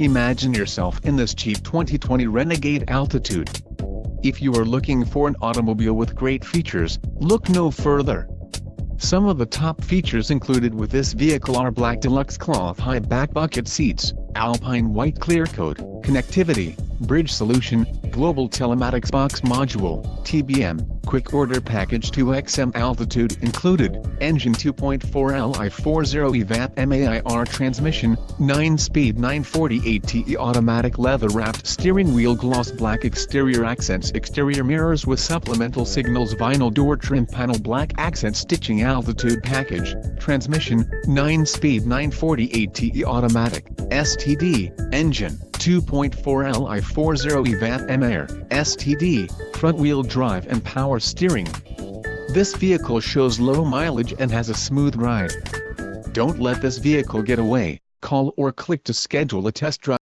Imagine yourself in this cheap 2020 Renegade Altitude. If you are looking for an automobile with great features, look no further. Some of the top features included with this vehicle are black deluxe cloth high back bucket seats, alpine white clear coat, connectivity, bridge solution, global telematics box module, TBM, quick order package 2XM altitude included, engine 2.4 Li 40 EVAP MAIR transmission, 9-speed 940 automatic leather-wrapped steering wheel gloss black exterior accents exterior mirrors with supplemental signals vinyl door trim panel black accent stitching altitude package, transmission, 9-speed 940 automatic, STD, engine, 2.4 Li 40 EVAP MAIR, STD, front-wheel drive and power steering. This vehicle shows low mileage and has a smooth ride. Don't let this vehicle get away. Call or click to schedule a test drive.